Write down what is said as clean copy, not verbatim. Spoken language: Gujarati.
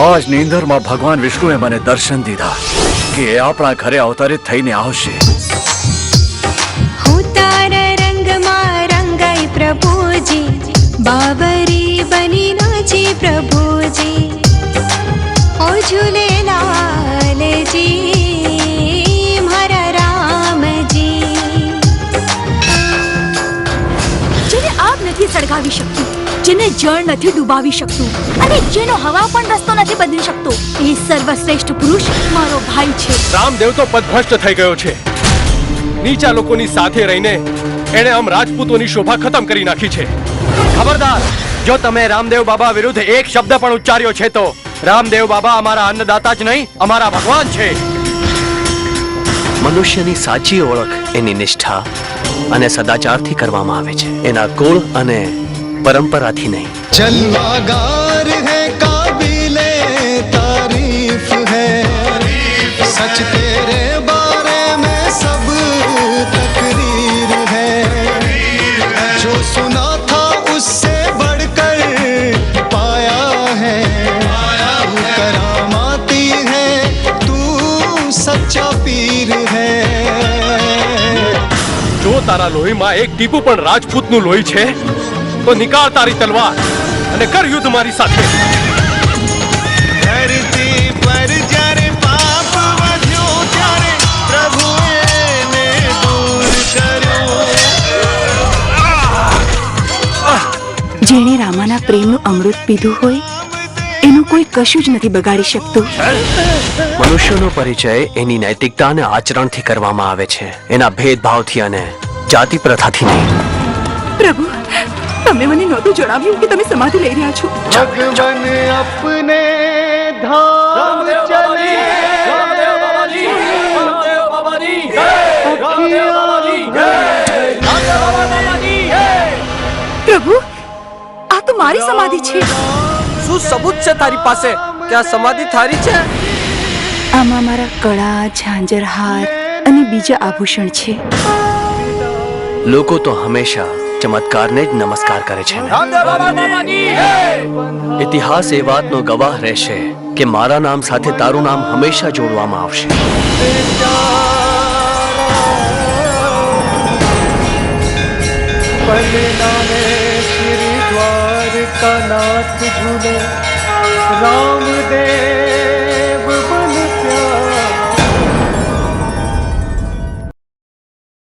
આજ નીંદરમાં ભગવાન વિષ્ણુએ મને દર્શન દીધા કે એ આપણા ઘરે અવતરિત થઈને આવશે. હું તારા રંગમાં રંગાઈ પ્રભુજી, બાબરી બની નાચી પ્રભુજી. ઓ ઝૂલેલાલજી મારા રામજી. જેને આગ નથી સળગાવી શકતું, જેને જળ નથી ડૂબાવી શકતું અને જેનો હવા પણ રસ્તો નથી બદલી શકતો, એ સર્વશ્રેષ્ઠ પુરુષ મારો ભાઈ છે. રામદેવ તો પદભ્રષ્ટ થઈ ગયો છે. નીચા લોકોની સાથે રહીને એણે આમ રાજપૂતોની શોભા ખતમ કરી નાખી છે. ખબરદાર, જો તમે રામદેવ બાબા વિરુદ્ધ એક શબ્દ પણ ઉચ્ચાર્યો છે તો રામદેવ બાબા અમારા અન્નદાતા જ નહીં, અમારા ભગવાન છે. મનુષ્યની સાચી ઓળખ એની નિષ્ઠા અને સદાચારથી કરવામાં આવે છે, એના કુળ અને परंपरा थी नहीं. जलवागार है काबिले तारीफ है, सच तेरे बारे में सब तकरीर है, जो सुना था उससे बढ़कर पाया है, करामाती है तू सच्चा पीर है. જો તારા લોહીમાં એક ટીપું પણ રાજપૂતનું લોહી છે તો નિકાળ તારી તલવાર અને કર યુદ્ધ મારી સાથે. ધરતી પર જ્યારે પાપ વધ્યો ત્યારે પ્રભુએ એને દૂર કર્યો. જેણે રામાના પ્રેમનું અમૃત પીધું હોય એનું કોઈ કશું જ નથી બગાડી શકતું. મનુષ્યનો પરિચય એની નૈતિકતા અને આચરણથી કરવામાં આવે છે, એના ભેદભાવથી અને જાતિ પ્રથાથી નહીં. પ્રભુ, તમે મને નહોતું જણાવ્યું કે તમે સમાધિ લઈ રહ્યા છો. ભગવાન અપને ધામ ચલે, પ્રભુ, આ તો મારી સમાધિ છે. શું સબૂત છે તારી પાસે કે આ સમાધિ થારી છે? આમાં મારા કળા, ઝાંઝર, હાર અને બીજા આભૂષણ છે. લોકો તો હંમેશા ચમત્કારને જ નમસ્કાર કરે છે. ઇતિહાસ એ વાતનો ગવાહ રહેશે કે મારા નામ સાથે તારું નામ હંમેશા જોડવામાં આવશે. नामे श्री द्वारका नाथ झूले, रामदेव